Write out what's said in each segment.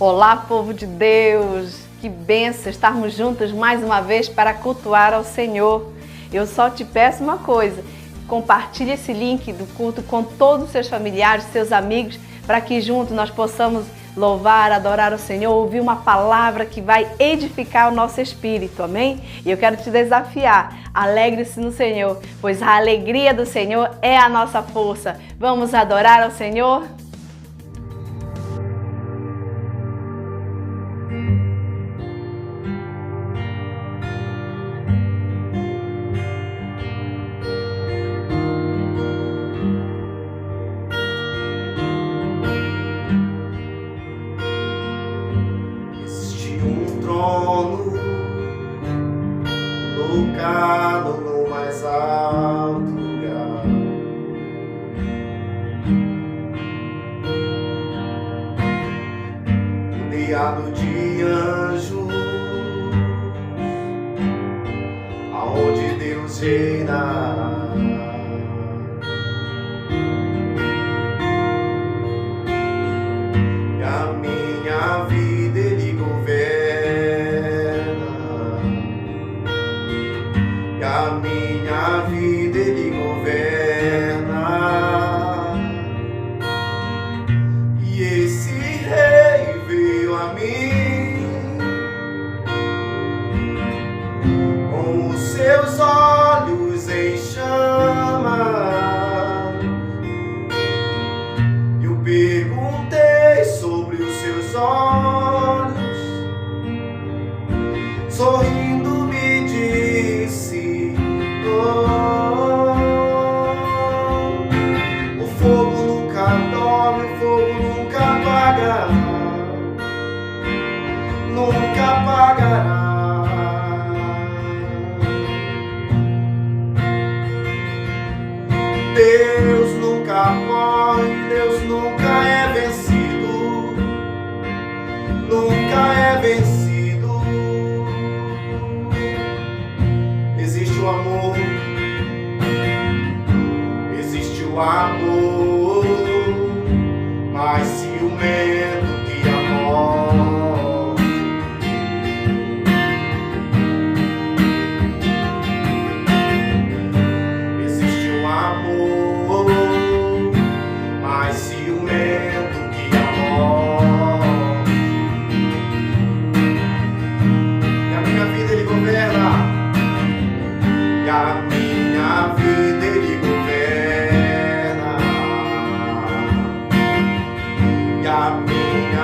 Olá, povo de Deus! Que bênção estarmos juntos mais uma vez para cultuar ao Senhor. Eu só te peço uma coisa, compartilhe esse link do culto com todos os seus familiares, seus amigos, para que juntos nós possamos louvar, adorar o Senhor, ouvir uma palavra que vai edificar o nosso espírito, amém? E eu quero te desafiar, alegre-se no Senhor, pois a alegria do Senhor é a nossa força. Vamos adorar ao Senhor? Colocado no mais alto lugar, rodeado de anjos, aonde Deus reina. E a minha vida Ele governa. E a minha vida Ele governa. E esse Rei veio a mim com os seus olhos em chama. Eu perguntei sobre os seus olhos, sorrindo me disse: o fogo nunca dorme, o fogo nunca apagará, nunca apagará. Deus nunca morre, Deus nunca é vencido, nunca é vencido. Existe o amor, existe o amor, mais ciumento que a morte. Existe o amor, mais ciumento que a morte. E a minha vida Ele governa. E a minha vida Ele governa. E a minha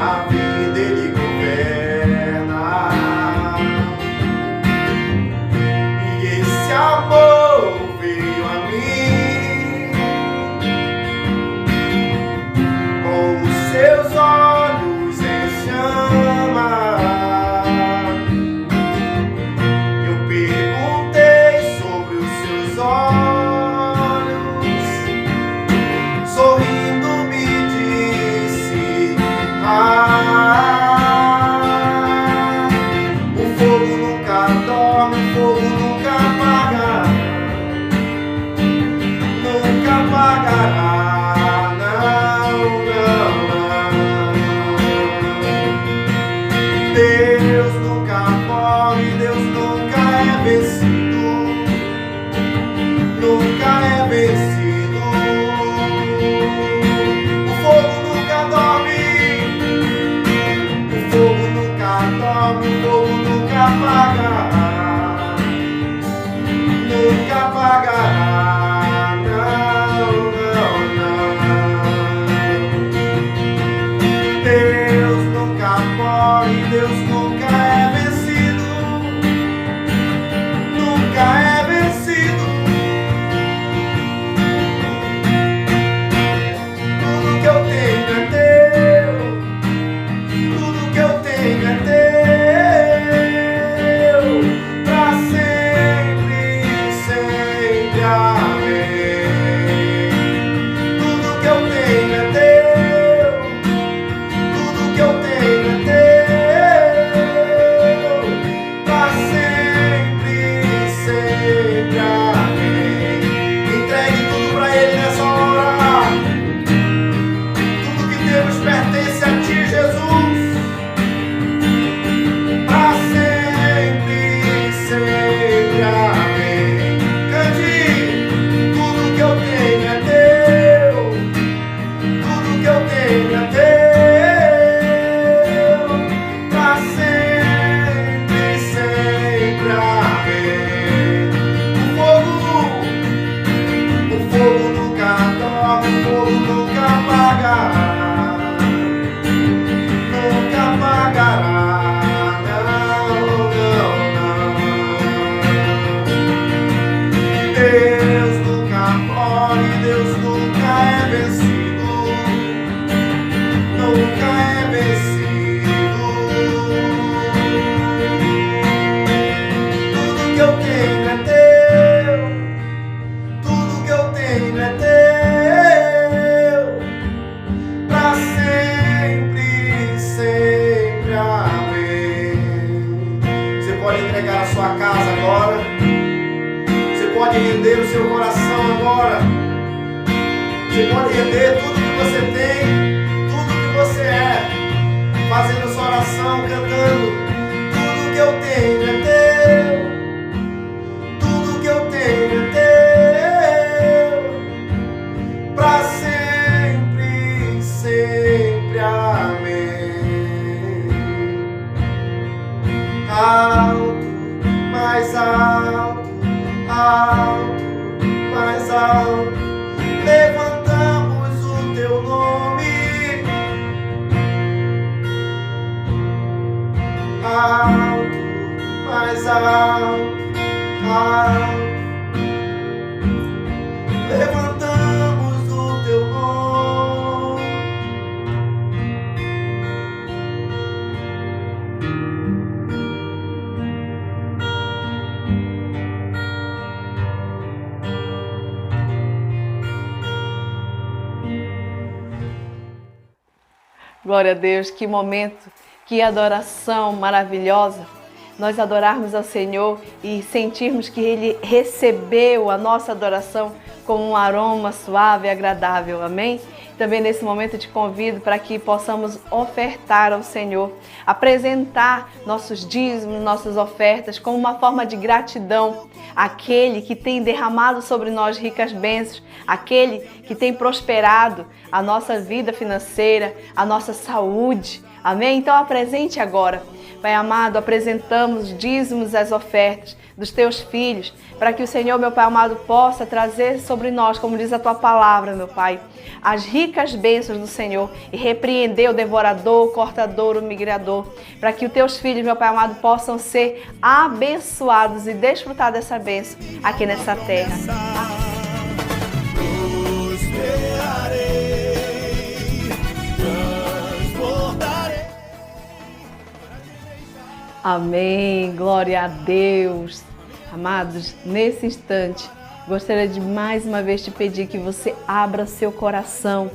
fogo nunca apagará, nunca apagará. Deus nunca morre, Deus nunca é vencido, nunca é vencido. Tudo que eu tenho é teu, tudo que eu tenho é teu, pra sempre, sempre, amém. Você pode entregar a sua casa agora. Pode render o seu coração agora. Você pode render tudo que você tem, tudo que você é, fazendo sua oração, cantando. Tudo que eu tenho é teu, tudo que eu tenho é teu, pra sempre, sempre, amém. Alto, mais alto, alto, mais alto, levantamos o teu nome. Alto, mais alto, alto, levantamos o teu nome. Glória a Deus, que momento, que adoração maravilhosa. Nós adorarmos ao Senhor e sentirmos que Ele recebeu a nossa adoração como um aroma suave e agradável, amém? Também nesse momento eu te convido para que possamos ofertar ao Senhor, apresentar nossos dízimos, nossas ofertas como uma forma de gratidão àquele que tem derramado sobre nós ricas bênçãos, aquele que tem prosperado a nossa vida financeira, a nossa saúde, amém? Então apresente agora. Pai amado, apresentamos os dízimos, as ofertas dos teus filhos, para que o Senhor, meu Pai amado, possa trazer sobre nós, como diz a tua palavra, meu Pai, as ricas bênçãos do Senhor e repreender o devorador, o cortador, o migrador, para que os teus filhos, meu Pai amado, possam ser abençoados e desfrutar dessa bênção aqui nessa terra. Amém, glória a Deus. Amados, nesse instante, gostaria de mais uma vez te pedir que você abra seu coração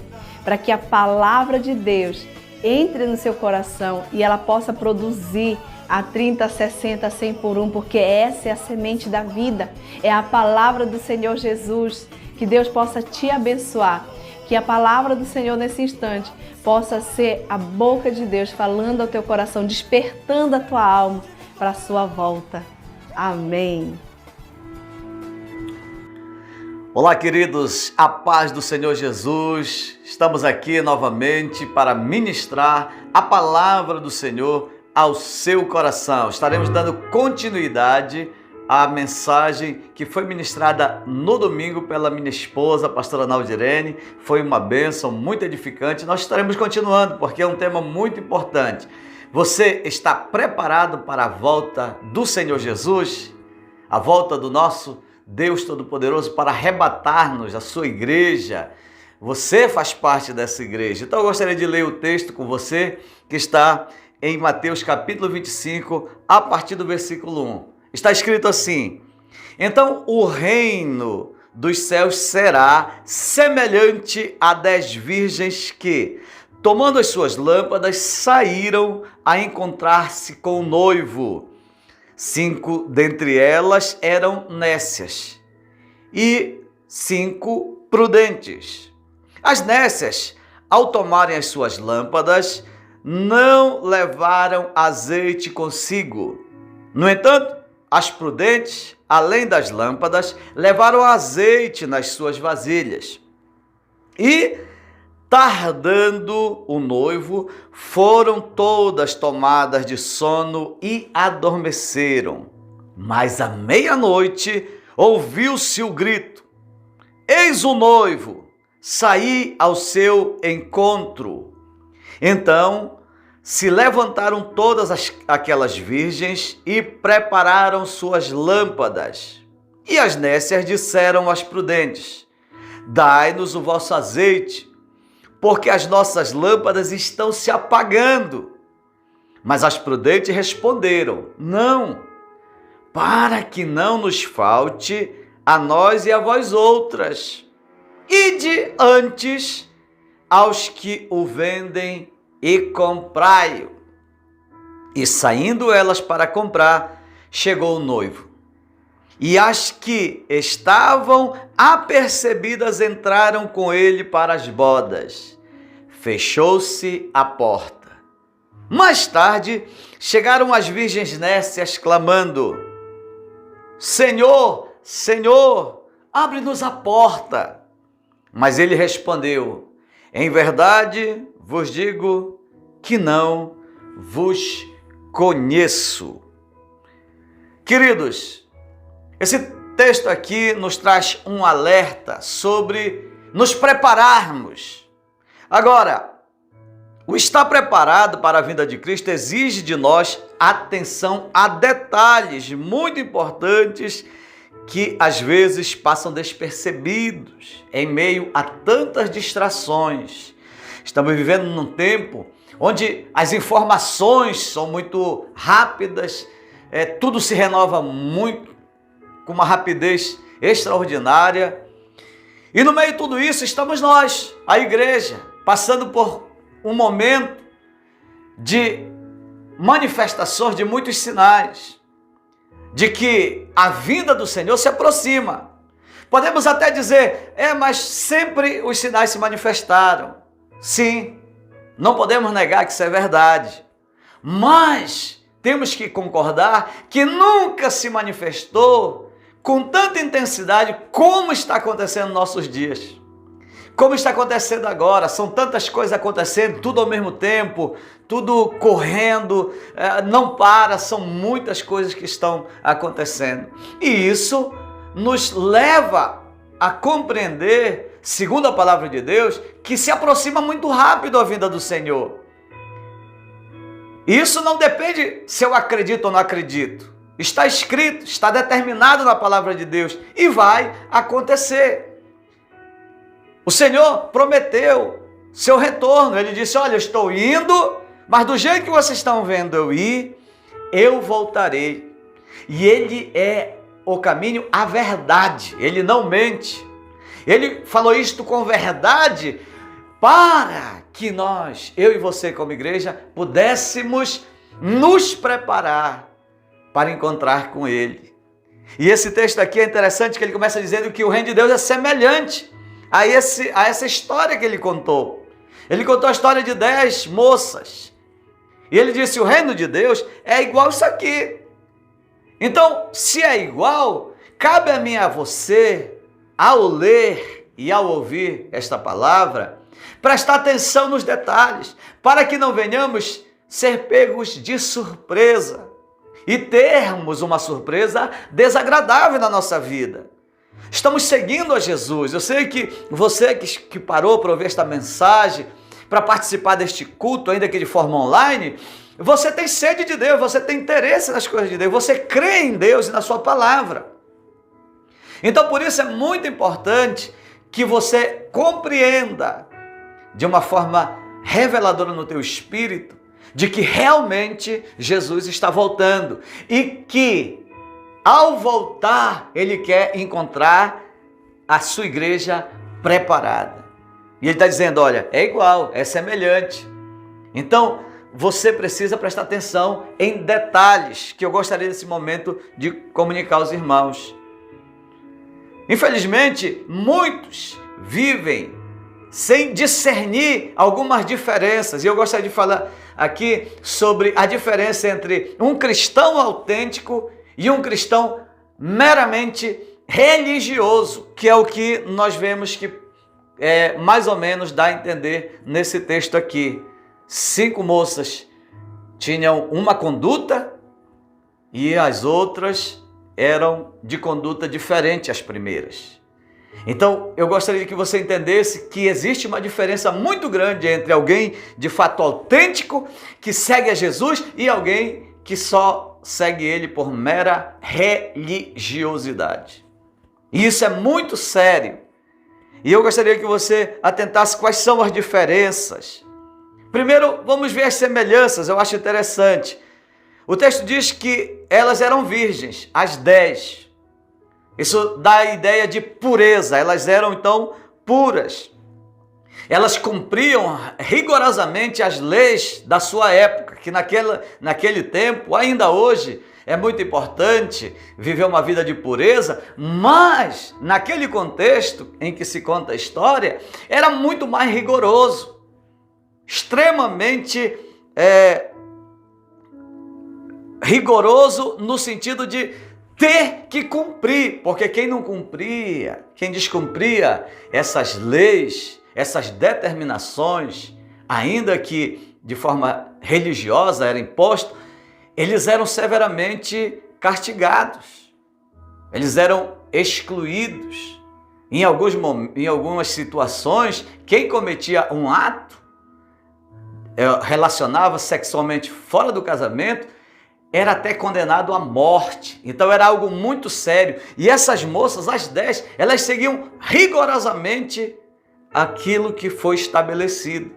para que a palavra de Deus entre no seu coração e ela possa produzir a 30, 60, 100 por 1, porque essa é a semente da vida, é a palavra do Senhor Jesus. Que Deus possa te abençoar, que a palavra do Senhor nesse instante possa ser a boca de Deus falando ao teu coração, despertando a tua alma para a sua volta. Amém. Olá, queridos, a paz do Senhor Jesus. Estamos aqui novamente para ministrar a palavra do Senhor ao seu coração. Estaremos dando continuidade à mensagem que foi ministrada no domingo pela minha esposa, a pastora Naldirene. Foi uma bênção muito edificante. Nós estaremos continuando porque é um tema muito importante. Você está preparado para a volta do Senhor Jesus? A volta do nosso Deus Todo-Poderoso para arrebatar-nos a sua igreja? Você faz parte dessa igreja. Então eu gostaria de ler o texto com você que está em Mateus capítulo 25, a partir do versículo 1. Está escrito assim: então o reino dos céus será semelhante a 10 virgens que, tomando as suas lâmpadas, saíram a encontrar-se com o noivo. 5 dentre elas eram nécias e 5 prudentes. As nécias, ao tomarem as suas lâmpadas, não levaram azeite consigo. No entanto, as prudentes, além das lâmpadas, levaram azeite nas suas vasilhas. E, tardando o noivo, foram todas tomadas de sono e adormeceram. Mas à meia-noite ouviu-se o grito: eis o noivo, sair ao seu encontro. Então se levantaram todas aquelas virgens e prepararam suas lâmpadas. E as nécias disseram às prudentes: dai-nos o vosso azeite, porque as nossas lâmpadas estão se apagando. Mas as prudentes responderam: não, para que não nos falte a nós e a vós outras. Ide antes aos que o vendem e comprai-o. E saindo elas para comprar, chegou o noivo. E as que estavam apercebidas entraram com ele para as bodas. Fechou-se a porta. Mais tarde, chegaram as virgens nécias clamando: Senhor, Senhor, abre-nos a porta. Mas ele respondeu: em verdade vos digo que não vos conheço. Queridos, esse texto aqui nos traz um alerta sobre nos prepararmos. Agora, o estar preparado para a vinda de Cristo exige de nós atenção a detalhes muito importantes que às vezes passam despercebidos em meio a tantas distrações. Estamos vivendo num tempo onde as informações são muito rápidas, tudo se renova muito, com uma rapidez extraordinária. E no meio de tudo isso estamos nós, a igreja, passando por um momento de manifestações de muitos sinais, de que a vinda do Senhor se aproxima. Podemos até dizer, mas sempre os sinais se manifestaram. Sim, não podemos negar que isso é verdade. Mas temos que concordar que nunca se manifestou com tanta intensidade como está acontecendo nos nossos dias. Como está acontecendo agora, são tantas coisas acontecendo, tudo ao mesmo tempo, tudo correndo, não para, são muitas coisas que estão acontecendo. E isso nos leva a compreender, segundo a palavra de Deus, que se aproxima muito rápido a vinda do Senhor. Isso não depende se eu acredito ou não acredito. Está escrito, está determinado na palavra de Deus e vai acontecer. O Senhor prometeu seu retorno. Ele disse: olha, eu estou indo, mas do jeito que vocês estão vendo eu ir, eu voltarei. E Ele é o caminho, a verdade. Ele não mente. Ele falou isto com verdade para que nós, eu e você como igreja, pudéssemos nos preparar para encontrar com Ele. E esse texto aqui é interessante, que ele começa dizendo que o reino de Deus é semelhante a essa história que ele contou. Ele contou a história de 10 moças. E ele disse: o reino de Deus é igual isso aqui. Então, se é igual, cabe a mim e a você, ao ler e ao ouvir esta palavra, prestar atenção nos detalhes, para que não venhamos ser pegos de surpresa e termos uma surpresa desagradável na nossa vida. Estamos seguindo a Jesus. Eu sei que você que parou para ouvir esta mensagem, para participar deste culto, ainda que de forma online, você tem sede de Deus, você tem interesse nas coisas de Deus, você crê em Deus e na sua palavra. Então, por isso é muito importante que você compreenda de uma forma reveladora no teu espírito de que realmente Jesus está voltando e que ao voltar, Ele quer encontrar a sua igreja preparada. E Ele está dizendo: olha, é igual, é semelhante. Então, você precisa prestar atenção em detalhes que eu gostaria nesse momento de comunicar aos irmãos. Infelizmente, muitos vivem sem discernir algumas diferenças. E eu gostaria de falar aqui sobre a diferença entre um cristão autêntico e um cristão meramente religioso, que é o que nós vemos que mais ou menos dá a entender nesse texto aqui. 5 moças tinham uma conduta e as outras eram de conduta diferente às primeiras. Então, eu gostaria que você entendesse que existe uma diferença muito grande entre alguém de fato autêntico, que segue a Jesus, e alguém que só segue ele por mera religiosidade. E isso é muito sério. E eu gostaria que você atentasse quais são as diferenças. Primeiro, vamos ver as semelhanças, eu acho interessante. O texto diz que elas eram virgens, as 10. Isso dá a ideia de pureza, elas eram então puras. Elas cumpriam rigorosamente as leis da sua época, que naquele tempo, ainda hoje, é muito importante viver uma vida de pureza, mas naquele contexto em que se conta a história, era muito mais rigoroso, extremamente rigoroso no sentido de ter que cumprir, porque quem não cumpria, quem descumpria essas leis, essas determinações, ainda que de forma religiosa era imposto, eles eram severamente castigados, eles eram excluídos. Em algumas situações, quem cometia um ato, relacionava sexualmente fora do casamento, era até condenado à morte. Então era algo muito sério. E essas moças, as 10, elas seguiam rigorosamente aquilo que foi estabelecido.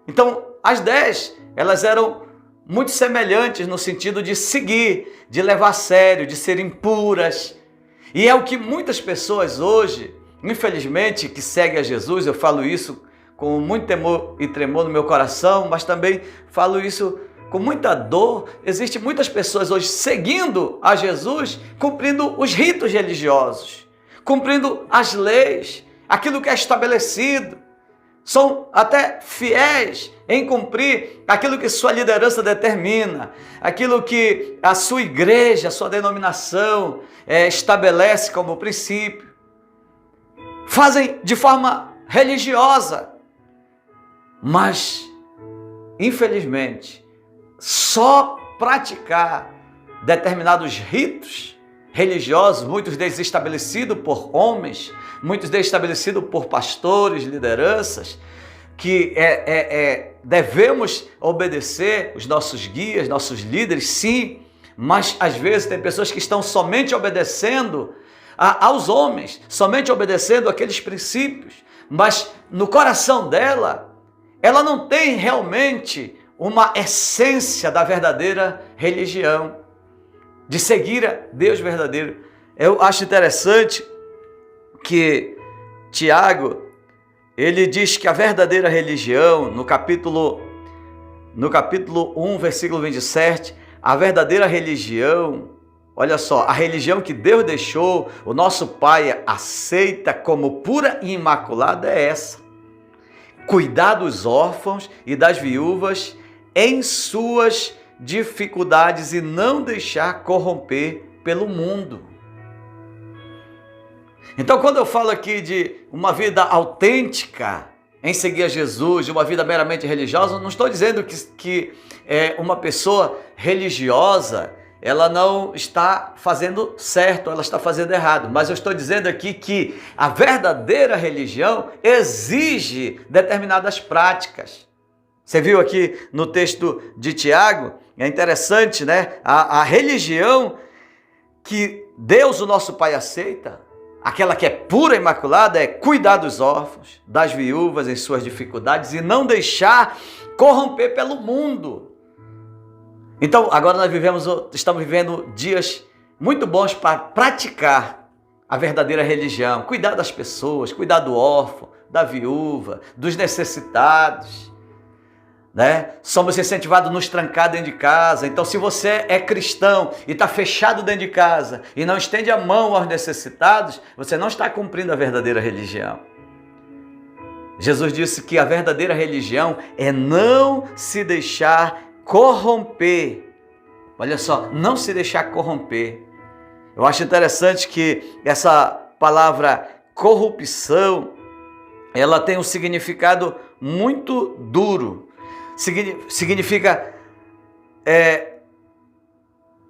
Então, as 10, elas eram muito semelhantes no sentido de seguir, de levar a sério, de serem puras. E é o que muitas pessoas hoje, infelizmente, que seguem a Jesus, eu falo isso com muito temor e tremor no meu coração, mas também falo isso com muita dor. Existem muitas pessoas hoje seguindo a Jesus, cumprindo os ritos religiosos, cumprindo as leis, aquilo que é estabelecido. São até fiéis em cumprir aquilo que sua liderança determina, aquilo que a sua igreja, a sua denominação estabelece como princípio. Fazem de forma religiosa, mas, infelizmente, só praticar determinados ritos religiosos, muitos deles estabelecidos por homens, muitos deles estabelecidos por pastores, lideranças, que devemos obedecer os nossos guias, nossos líderes, sim, mas às vezes tem pessoas que estão somente obedecendo aos homens, somente obedecendo aqueles princípios, mas no coração dela, ela não tem realmente uma essência da verdadeira religião, de seguir a Deus verdadeiro. Eu acho interessante que Tiago, ele diz que a verdadeira religião, no capítulo 1, versículo 27, a verdadeira religião, olha só, a religião que Deus deixou, o nosso Pai aceita como pura e imaculada é essa: cuidar dos órfãos e das viúvas em suas dificuldades e não deixar corromper pelo mundo. Então, quando eu falo aqui de uma vida autêntica em seguir a Jesus, de uma vida meramente religiosa, não estou dizendo que uma pessoa religiosa ela não está fazendo certo, ela está fazendo errado, mas eu estou dizendo aqui que a verdadeira religião exige determinadas práticas. Você viu aqui no texto de Tiago, é interessante, né? A religião que Deus, o nosso Pai, aceita, aquela que é pura e imaculada, é cuidar dos órfãos, das viúvas em suas dificuldades e não deixar corromper pelo mundo. Então, agora estamos vivendo dias muito bons para praticar a verdadeira religião, cuidar das pessoas, cuidar do órfão, da viúva, dos necessitados, né? Somos incentivados a nos trancar dentro de casa. Então, se você é cristão e está fechado dentro de casa e não estende a mão aos necessitados, você não está cumprindo a verdadeira religião. Jesus disse que a verdadeira religião é não se deixar corromper. Olha só, não se deixar corromper. Eu acho interessante que essa palavra corrupção, ela tem um significado muito duro. Significa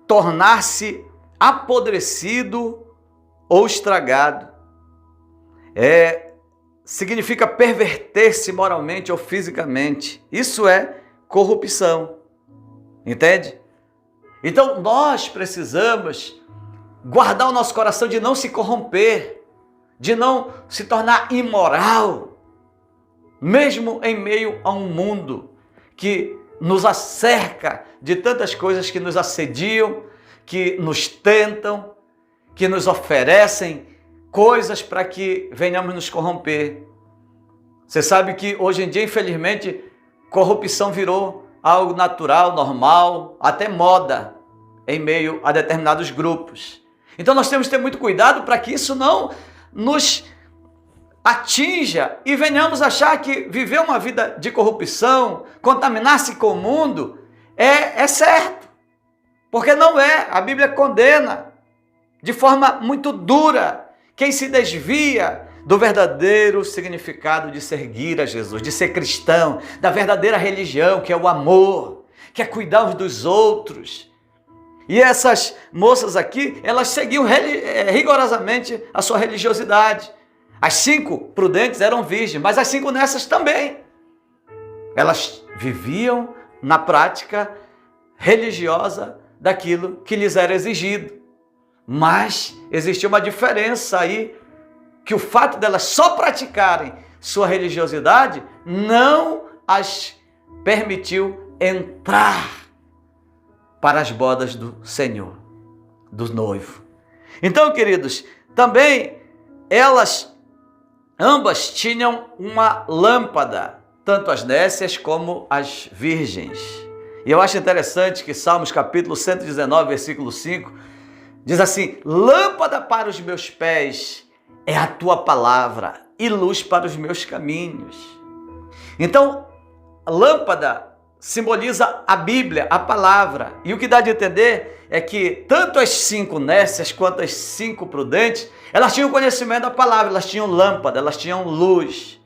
tornar-se apodrecido ou estragado. significa perverter-se moralmente ou fisicamente. Isso é corrupção. Entende? Então nós precisamos guardar o nosso coração de não se corromper, de não se tornar imoral, mesmo em meio a um mundo que nos acerca de tantas coisas que nos assediam, que nos tentam, que nos oferecem coisas para que venhamos nos corromper. Você sabe que hoje em dia, infelizmente, corrupção virou algo natural, normal, até moda em meio a determinados grupos. Então nós temos que ter muito cuidado para que isso não nos atinja e venhamos achar que viver uma vida de corrupção, contaminar-se com o mundo, é certo. Porque não é. A Bíblia condena de forma muito dura quem se desvia do verdadeiro significado de seguir a Jesus, de ser cristão, da verdadeira religião, que é o amor, que é cuidar uns dos outros. E essas moças aqui, elas seguiam rigorosamente a sua religiosidade. As 5 prudentes eram virgens, mas as 5 nessas também. Elas viviam na prática religiosa daquilo que lhes era exigido. Mas existia uma diferença aí, que o fato delas só praticarem sua religiosidade não as permitiu entrar para as bodas do Senhor, do noivo. Então, queridos, também elas ambas tinham uma lâmpada, tanto as nécias como as virgens. E eu acho interessante que Salmos capítulo 119, versículo 5, diz assim: lâmpada para os meus pés é a tua palavra e luz para os meus caminhos. Então, a lâmpada simboliza a Bíblia, a palavra. E o que dá de entender é que tanto as 5 nécias quanto as 5 prudentes, elas tinham conhecimento da palavra, elas tinham lâmpada, elas tinham luz.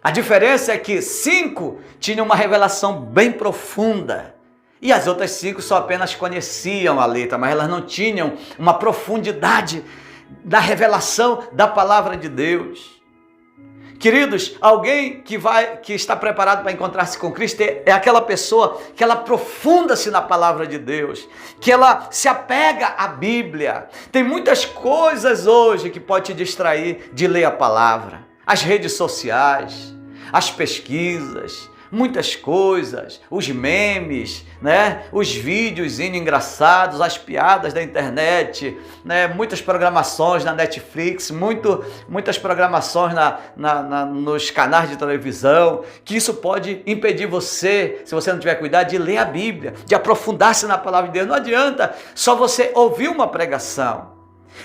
A diferença é que 5 tinham uma revelação bem profunda e as outras 5 só apenas conheciam a letra, mas elas não tinham uma profundidade da revelação da palavra de Deus. Queridos, alguém que está preparado para encontrar-se com Cristo é aquela pessoa que ela aprofunda-se na palavra de Deus, que ela se apega à Bíblia. Tem muitas coisas hoje que pode te distrair de ler a palavra. As redes sociais, as pesquisas, muitas coisas, os memes, né? Os vídeos engraçados, as piadas da internet, né? Muitas programações na Netflix, muitas programações nos canais de televisão, que isso pode impedir você, se você não tiver cuidado, de ler a Bíblia, de aprofundar-se na palavra de Deus. Não adianta só você ouvir uma pregação,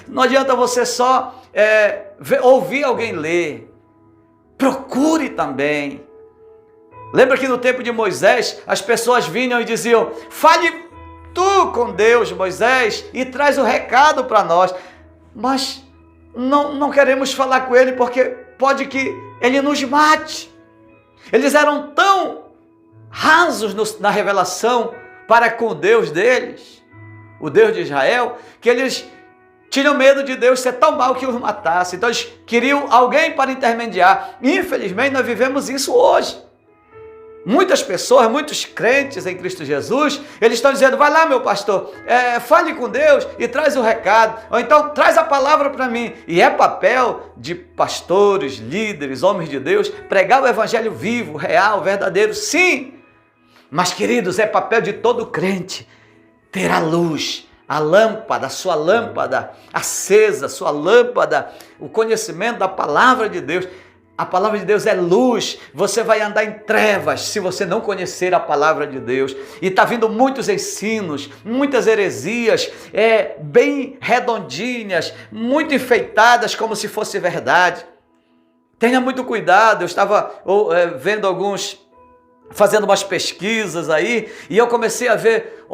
não adianta você só ouvir alguém ler. Procure também. Lembra que no tempo de Moisés, as pessoas vinham e diziam: fale tu com Deus, Moisés, e traz o recado para nós. Mas não queremos falar com ele porque pode que ele nos mate. Eles eram tão rasos na revelação para com o Deus deles, o Deus de Israel, que eles tinham medo de Deus ser tão mal que os matasse. Então eles queriam alguém para intermediar. Infelizmente nós vivemos isso hoje. Muitas pessoas, muitos crentes em Cristo Jesus, eles estão dizendo: vai lá, meu pastor, fale com Deus e traz o recado, ou então traz a palavra para mim. E é papel de pastores, líderes, homens de Deus, pregar o evangelho vivo, real, verdadeiro, sim. Mas, queridos, é papel de todo crente ter a luz, a lâmpada, a sua lâmpada acesa, a sua lâmpada, o conhecimento da palavra de Deus. A palavra de Deus é luz. Você vai andar em trevas se você não conhecer a palavra de Deus. E está vindo muitos ensinos, muitas heresias, bem redondinhas, muito enfeitadas como se fosse verdade. Tenha muito cuidado. Eu estava vendo alguns, fazendo umas pesquisas aí, e eu comecei a ver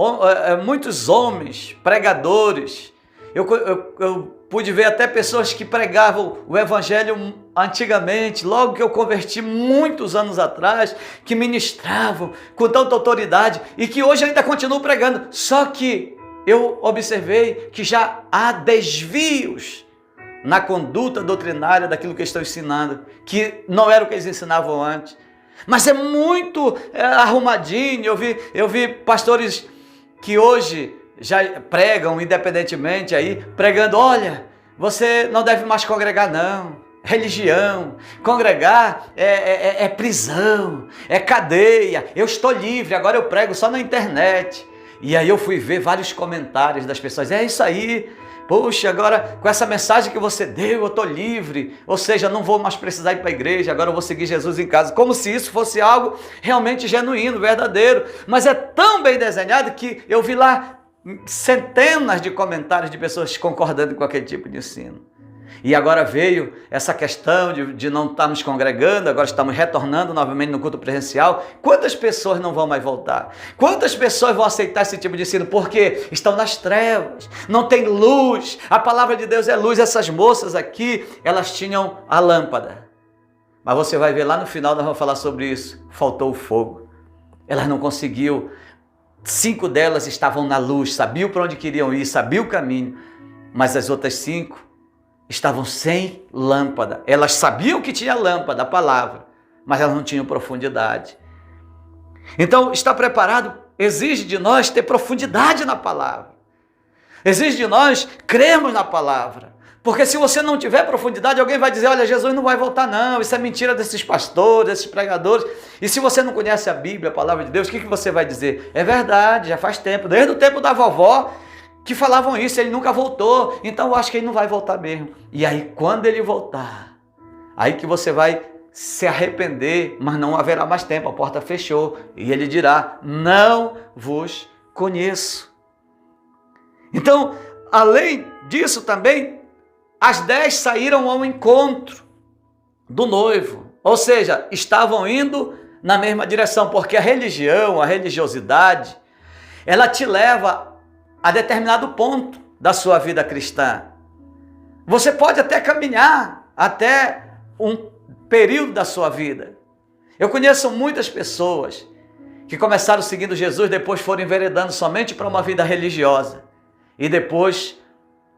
muitos homens, pregadores. Eu pude ver até pessoas que pregavam o evangelho antigamente, logo que eu converti muitos anos atrás, que ministravam com tanta autoridade e que hoje ainda continuam pregando. Só que eu observei que já há desvios na conduta doutrinária daquilo que estão ensinando, que não era o que eles ensinavam antes. Mas é muito arrumadinho. Eu vi pastores que hoje já pregam independentemente aí, pregando, olha, você não deve mais congregar não. Religião, congregar é prisão, é cadeia, eu estou livre, agora eu prego só na internet. E aí eu fui ver vários comentários das pessoas, é isso aí, poxa, agora com essa mensagem que você deu, eu estou livre, ou seja, não vou mais precisar ir para a igreja, agora eu vou seguir Jesus em casa, como se isso fosse algo realmente genuíno, verdadeiro. Mas é tão bem desenhado que eu vi lá centenas de comentários de pessoas concordando com aquele tipo de ensino. E agora veio essa questão de não estarmos congregando, agora estamos retornando novamente no culto presencial. Quantas pessoas não vão mais voltar? Quantas pessoas vão aceitar esse tipo de ensino? Porque estão nas trevas, não tem luz, a palavra de Deus é luz. Essas moças aqui, elas tinham a lâmpada. Mas você vai ver lá no final, nós vamos falar sobre isso, faltou o fogo. Elas não conseguiu. 5 delas estavam na luz, sabiam para onde queriam ir, sabiam o caminho. Mas as outras 5 estavam sem lâmpada. Elas sabiam que tinha lâmpada, a palavra, mas elas não tinham profundidade. Então, estar preparado exige de nós ter profundidade na palavra. Exige de nós crermos na palavra. Porque se você não tiver profundidade, alguém vai dizer, olha, Jesus não vai voltar não, isso é mentira desses pastores, desses pregadores. E se você não conhece a Bíblia, a palavra de Deus, o que você vai dizer? É verdade, já faz tempo, desde o tempo da vovó, que falavam isso, ele nunca voltou, então eu acho que ele não vai voltar mesmo. E aí, quando ele voltar, aí que você vai se arrepender, mas não haverá mais tempo, a porta fechou. E ele dirá, não vos conheço. Então, além disso também, as 10 saíram ao encontro do noivo. Ou seja, estavam indo na mesma direção, porque a religião, a religiosidade, ela te leva a determinado ponto da sua vida cristã. Você pode até caminhar até um período da sua vida. Eu conheço muitas pessoas que começaram seguindo Jesus, depois foram enveredando somente para uma vida religiosa e depois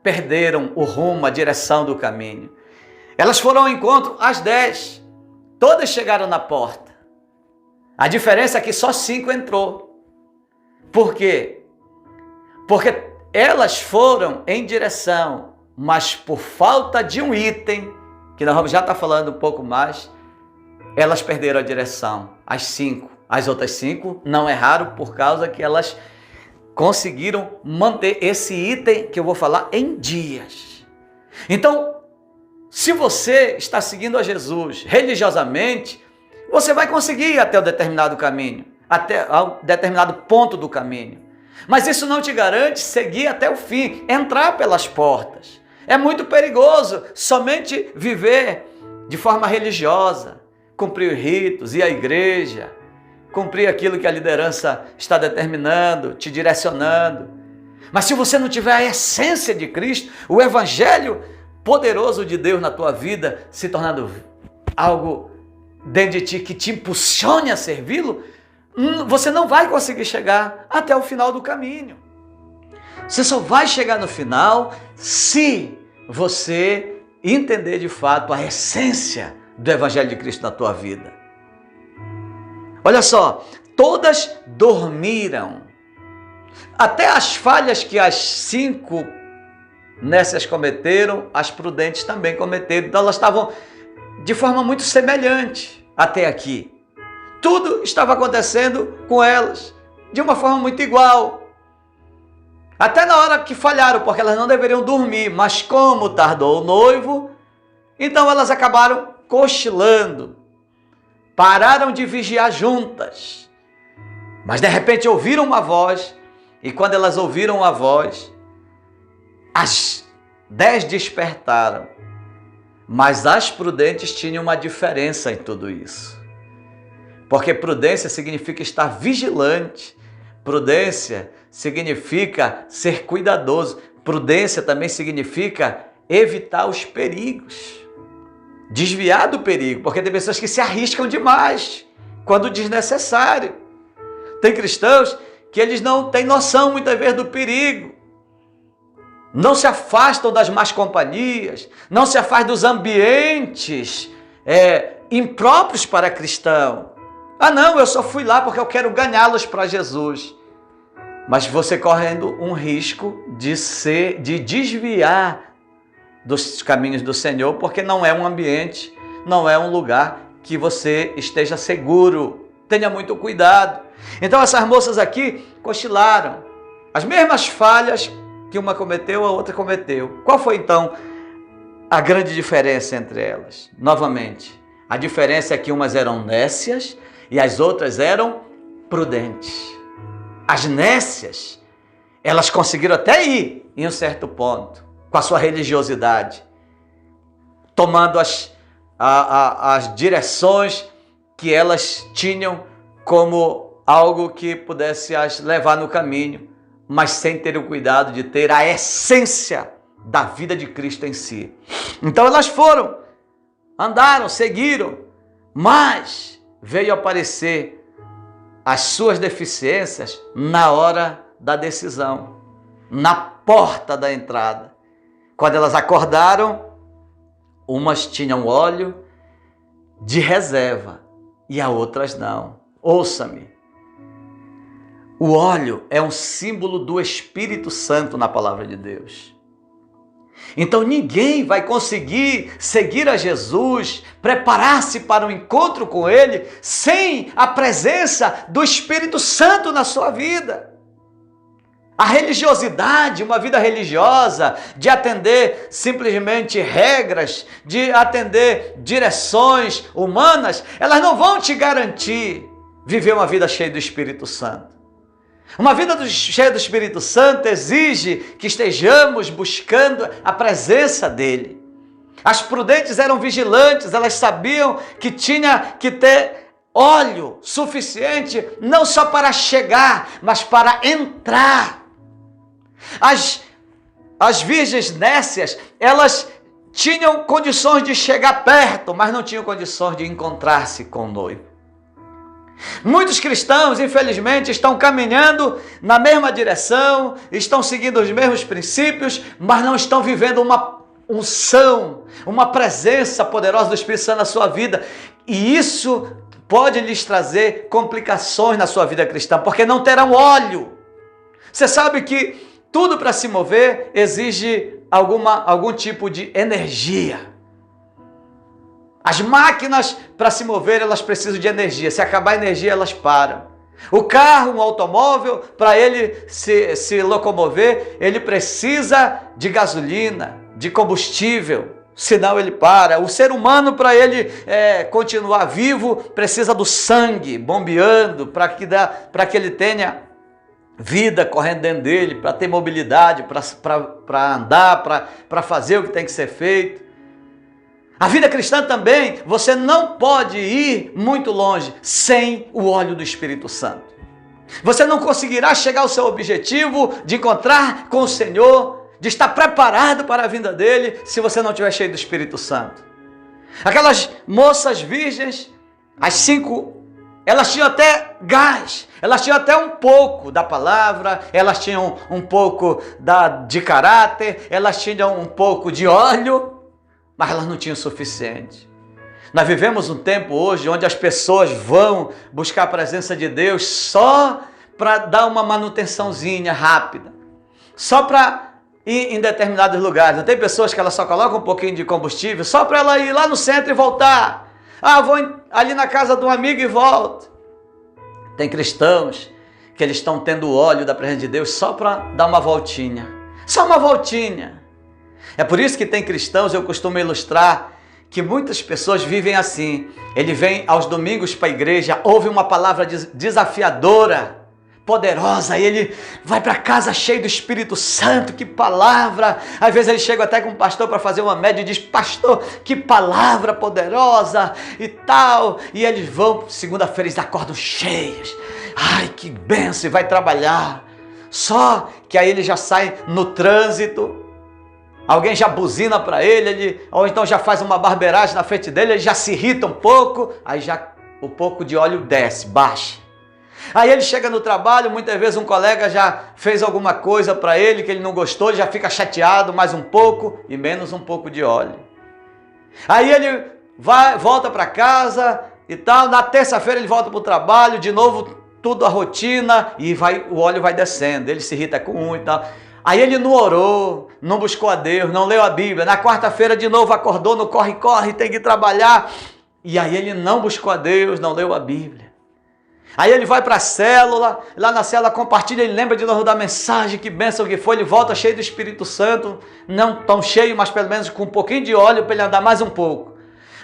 perderam o rumo, a direção do caminho. Elas foram ao encontro às 10, todas chegaram na porta. A diferença é que só 5 entrou. Por quê? Porque elas foram em direção, mas por falta de um item, que nós vamos já estar falando um pouco mais, elas perderam a direção. As 5. As outras 5 não erraram por causa que elas conseguiram manter esse item que eu vou falar em dias. Então, se você está seguindo a Jesus religiosamente, você vai conseguir ir até um determinado caminho, até um determinado ponto do caminho. Mas isso não te garante seguir até o fim, entrar pelas portas. É muito perigoso somente viver de forma religiosa, cumprir ritos, ir à igreja, cumprir aquilo que a liderança está determinando, te direcionando. Mas se você não tiver a essência de Cristo, o evangelho poderoso de Deus na tua vida, se tornando algo dentro de ti que te impulsione a servi-lo, você não vai conseguir chegar até o final do caminho. Você só vai chegar no final se você entender de fato a essência do Evangelho de Cristo na tua vida. Olha só, todas dormiram. Até as falhas que as 5 nécias cometeram, as prudentes também cometeram. Então elas estavam de forma muito semelhante até aqui. Tudo estava acontecendo com elas de uma forma muito igual. Até na hora que falharam, porque elas não deveriam dormir, mas como tardou o noivo, então elas acabaram cochilando. Pararam de vigiar juntas. Mas de repente ouviram uma voz, e quando elas ouviram a voz, as 10 despertaram. Mas as prudentes tinham uma diferença em tudo isso. Porque prudência significa estar vigilante. Prudência significa ser cuidadoso. Prudência também significa evitar os perigos. Desviar do perigo. Porque tem pessoas que se arriscam demais quando desnecessário. Tem cristãos que eles não têm noção muitas vezes do perigo. não se afastam das más companhias, não se afastam dos ambientes impróprios para cristão. Ah não, eu só fui lá porque eu quero ganhá-los para Jesus. Mas você correndo um risco de desviar dos caminhos do Senhor, porque não é um ambiente, não é um lugar que você esteja seguro. Tenha muito cuidado. Então essas moças aqui cochilaram. As mesmas falhas que uma cometeu, a outra cometeu. Qual foi então a grande diferença entre elas? Novamente, a diferença é que umas eram nécias e as outras eram prudentes. As nécias, elas conseguiram até ir em um certo ponto, com a sua religiosidade, tomando as direções que elas tinham como algo que pudesse as levar no caminho, mas sem ter o cuidado de ter a essência da vida de Cristo em si. Então elas foram, andaram, seguiram, mas veio aparecer as suas deficiências na hora da decisão, na porta da entrada. Quando elas acordaram, umas tinham óleo de reserva e as outras não. Ouça-me. O óleo é um símbolo do Espírito Santo na palavra de Deus. Então ninguém vai conseguir seguir a Jesus, preparar-se para um encontro com Ele, sem a presença do Espírito Santo na sua vida. A religiosidade, uma vida religiosa, de atender simplesmente regras, de atender direções humanas, elas não vão te garantir viver uma vida cheia do Espírito Santo. Uma vida cheia do Espírito Santo exige que estejamos buscando a presença dele. As prudentes eram vigilantes, elas sabiam que tinha que ter óleo suficiente, não só para chegar, mas para entrar. As virgens nécias, elas tinham condições de chegar perto, mas não tinham condições de encontrar-se com o noivo. Muitos cristãos, infelizmente, estão caminhando na mesma direção, estão seguindo os mesmos princípios, mas não estão vivendo uma unção, uma presença poderosa do Espírito Santo na sua vida. E isso pode lhes trazer complicações na sua vida cristã, porque não terão óleo. Você sabe que tudo para se mover exige algum tipo de energia. As máquinas, para se mover, elas precisam de energia. Se acabar a energia, elas param. O carro, um automóvel, para ele se locomover, ele precisa de gasolina, de combustível, senão ele para. O ser humano, para ele continuar vivo, precisa do sangue bombeando, para que ele tenha vida correndo dentro dele, para ter mobilidade, para andar, para fazer o que tem que ser feito. A vida cristã também, você não pode ir muito longe sem o óleo do Espírito Santo. Você não conseguirá chegar ao seu objetivo de encontrar com o Senhor, de estar preparado para a vinda dele, se você não estiver cheio do Espírito Santo. Aquelas moças virgens, as 5, elas tinham até gás, elas tinham até um pouco da palavra, elas tinham um pouco de caráter, elas tinham um pouco de óleo, mas elas não tinham o suficiente. Nós vivemos um tempo hoje onde as pessoas vão buscar a presença de Deus só para dar uma manutençãozinha rápida, só para ir em determinados lugares. Não tem pessoas que elas só colocam um pouquinho de combustível só para ela ir lá no centro e voltar. Ah, vou ali na casa de um amigo e volto. Tem cristãos que eles estão tendo o óleo da presença de Deus só para dar uma voltinha. Só uma voltinha. É por isso que tem cristãos, eu costumo ilustrar, que muitas pessoas vivem assim. Ele vem aos domingos para a igreja, ouve uma palavra desafiadora, poderosa, e ele vai para casa cheio do Espírito Santo, que palavra! Às vezes ele chega até com um pastor para fazer uma média e diz, pastor, que palavra poderosa e tal. E eles vão, segunda-feira eles acordam cheios. Ai, que benção, e vai trabalhar. Só que aí ele já sai no trânsito, alguém já buzina para ele, ou então já faz uma barbeiragem na frente dele, ele já se irrita um pouco, aí já o pouco de óleo desce, baixa. Aí ele chega no trabalho, muitas vezes um colega já fez alguma coisa para ele que ele não gostou, ele já fica chateado, mais um pouco e menos um pouco de óleo. Aí ele volta para casa e tal, na terça-feira ele volta para o trabalho, de novo tudo a rotina e o óleo vai descendo, ele se irrita com um e tal. Aí ele não orou, não buscou a Deus, não leu a Bíblia. Na quarta-feira de novo acordou no corre-corre, tem que trabalhar. E aí ele não buscou a Deus, não leu a Bíblia. Aí ele vai para a célula, lá na célula compartilha, ele lembra de novo da mensagem, que bênção que foi, ele volta cheio do Espírito Santo, não tão cheio, mas pelo menos com um pouquinho de óleo para ele andar mais um pouco.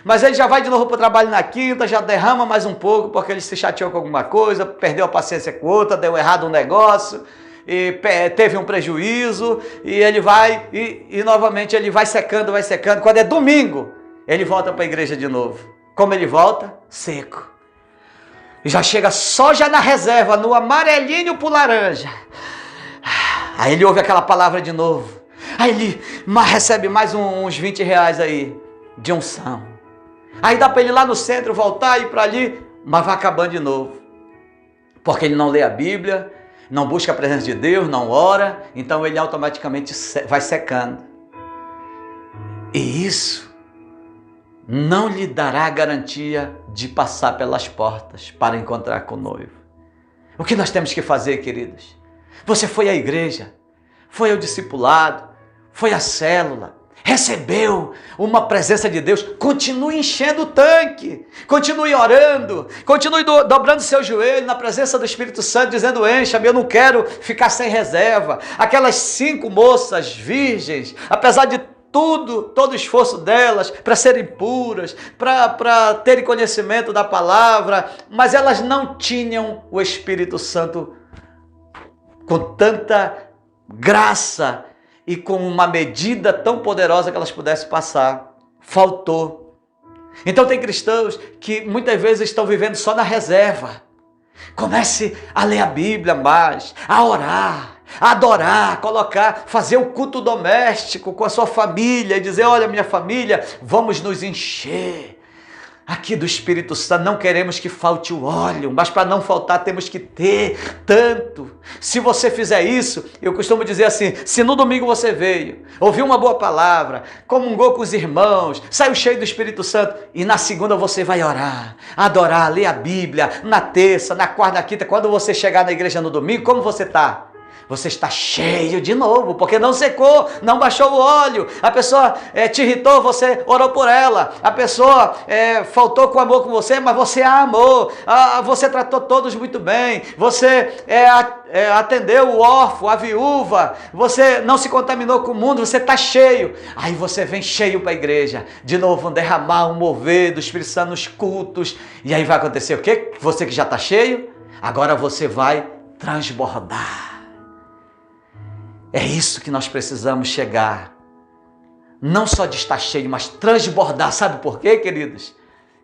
Mas ele já vai de novo para o trabalho na quinta, já derrama mais um pouco, porque ele se chateou com alguma coisa, perdeu a paciência com outra, deu errado um negócio, e teve um prejuízo, e ele vai, e novamente ele vai secando. Quando é domingo, ele volta para a igreja de novo. Como ele volta? Seco. Já chega só já na reserva, no amarelinho pro laranja. Aí ele ouve aquela palavra de novo. Aí ele recebe mais uns 20 reais aí, de unção. Aí dá para ele ir lá no centro, voltar, ir para ali, mas vai acabando de novo. Porque ele não lê a Bíblia, não busca a presença de Deus, não ora, então ele automaticamente vai secando. E isso não lhe dará garantia de passar pelas portas para encontrar com o noivo. O que nós temos que fazer, queridos? Você foi à igreja, foi ao discipulado, foi à célula, recebeu uma presença de Deus, continue enchendo o tanque, continue orando, continue dobrando seu joelho na presença do Espírito Santo, dizendo: encha-me, eu não quero ficar sem reserva. Aquelas 5 moças virgens, apesar de todo o esforço delas para serem puras, para terem conhecimento da palavra, mas elas não tinham o Espírito Santo com tanta graça e com uma medida tão poderosa que elas pudessem passar. Faltou. Então tem cristãos que muitas vezes estão vivendo só na reserva. Comece a ler a Bíblia mais, a orar, a adorar, fazer o culto doméstico com a sua família e dizer: olha, minha família, vamos nos encher aqui do Espírito Santo. Não queremos que falte o óleo, mas para não faltar temos que ter tanto. Se você fizer isso, eu costumo dizer assim: se no domingo você veio, ouviu uma boa palavra, comungou com os irmãos, saiu cheio do Espírito Santo, e na segunda você vai orar, adorar, ler a Bíblia, na terça, na quarta, na quinta, quando você chegar na igreja no domingo, como você está? Você está cheio de novo, porque não secou, não baixou o óleo. A pessoa te irritou, você orou por ela. A pessoa faltou com amor com você, mas você a amou. Você tratou todos muito bem. Você atendeu o órfão, a viúva. Você não se contaminou com o mundo, você está cheio. Aí você vem cheio para a igreja. De novo, derramar, mover do Espírito Santo nos cultos. E aí vai acontecer o quê? Você que já está cheio, agora você vai transbordar. É isso que nós precisamos chegar. Não só de estar cheio, mas transbordar. Sabe por quê, queridos?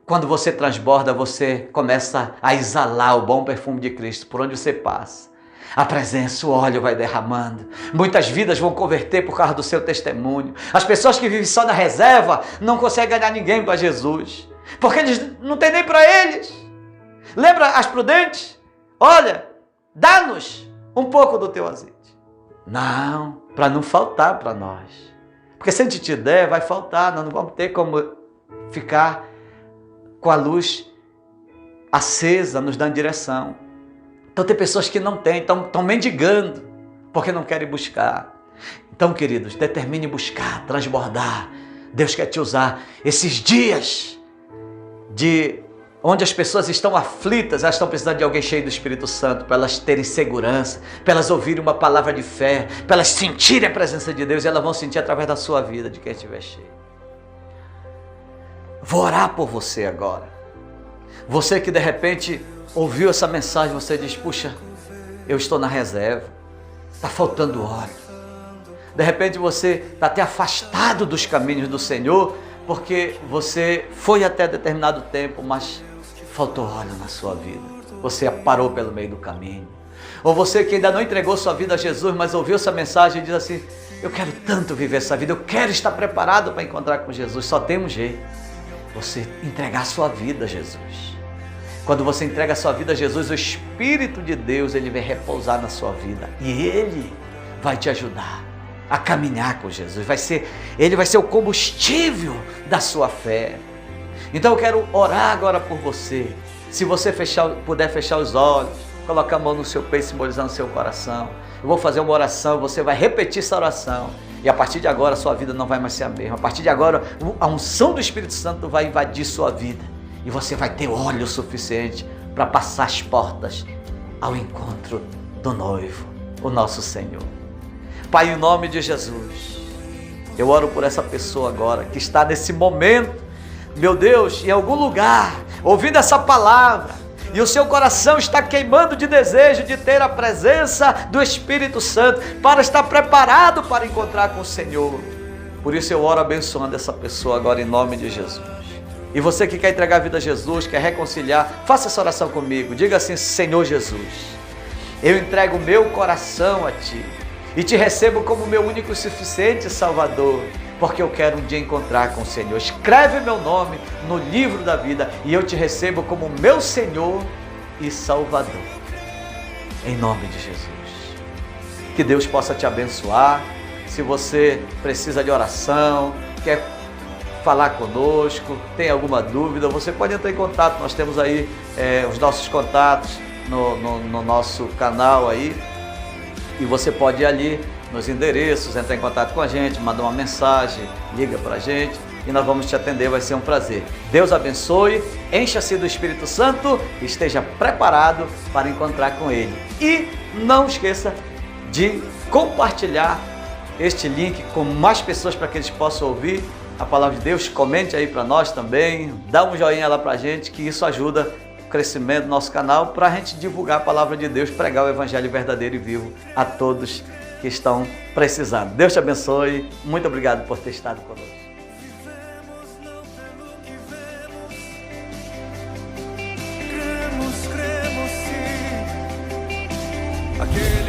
Quando você transborda, você começa a exalar o bom perfume de Cristo por onde você passa. A presença, o óleo vai derramando. Muitas vidas vão converter por causa do seu testemunho. As pessoas que vivem só na reserva não conseguem ganhar ninguém para Jesus, porque eles não têm nem para eles. Lembra as prudentes? Olha, dá-nos um pouco do teu azeite. Não, para não faltar para nós. Porque se a gente te der, vai faltar. Nós não vamos ter como ficar com a luz acesa, nos dando direção. Então tem pessoas que não têm, estão mendigando, porque não querem buscar. Então, queridos, determine buscar, transbordar. Deus quer te usar esses dias onde as pessoas estão aflitas, elas estão precisando de alguém cheio do Espírito Santo, para elas terem segurança, para elas ouvirem uma palavra de fé, para elas sentirem a presença de Deus, e elas vão sentir através da sua vida, de quem estiver cheio. Vou orar por você agora. Você que de repente ouviu essa mensagem, você diz: puxa, eu estou na reserva, está faltando óleo. De repente você está até afastado dos caminhos do Senhor, porque você foi até determinado tempo, mas faltou óleo na sua vida. Você parou pelo meio do caminho. Ou você que ainda não entregou sua vida a Jesus, mas ouviu essa mensagem e diz assim: eu quero tanto viver essa vida, eu quero estar preparado para encontrar com Jesus. Só tem um jeito: você entregar sua vida a Jesus. Quando você entrega a sua vida a Jesus, o Espírito de Deus, ele vem repousar na sua vida. E ele vai te ajudar a caminhar com Jesus. Ele vai ser o combustível da sua fé. Então eu quero orar agora por você. Se você puder fechar os olhos, colocar a mão no seu peito, simbolizando o seu coração. Eu vou fazer uma oração, você vai repetir essa oração. E a partir de agora a sua vida não vai mais ser a mesma. A partir de agora a unção do Espírito Santo vai invadir sua vida. E você vai ter óleo suficiente para passar as portas ao encontro do noivo, o nosso Senhor. Pai, em nome de Jesus, eu oro por essa pessoa agora que está nesse momento, meu Deus, em algum lugar, ouvindo essa palavra, e o seu coração está queimando de desejo de ter a presença do Espírito Santo, para estar preparado para encontrar com o Senhor. Por isso eu oro abençoando essa pessoa agora em nome de Jesus. E você que quer entregar a vida a Jesus, quer reconciliar, faça essa oração comigo. Diga assim: Senhor Jesus, eu entrego o meu coração a Ti e Te recebo como meu único e suficiente Salvador, porque eu quero um dia encontrar com o Senhor. Escreve meu nome no livro da vida e eu Te recebo como meu Senhor e Salvador. Em nome de Jesus. Que Deus possa te abençoar. Se você precisa de oração, quer falar conosco, tem alguma dúvida, você pode entrar em contato. Nós temos aí os nossos contatos no nosso canal aí, e você pode ir ali nos endereços, entrar em contato com a gente, mandar uma mensagem, liga para a gente e nós vamos te atender, vai ser um prazer. Deus abençoe, encha-se do Espírito Santo e esteja preparado para encontrar com Ele. E não esqueça de compartilhar este link com mais pessoas para que eles possam ouvir a palavra de Deus. Comente aí para nós também, dá um joinha lá para a gente, que isso ajuda o crescimento do nosso canal, para a gente divulgar a palavra de Deus, pregar o Evangelho verdadeiro e vivo a todos que estão precisando. Deus te abençoe, muito obrigado por ter estado conosco. Cremos sim, aquele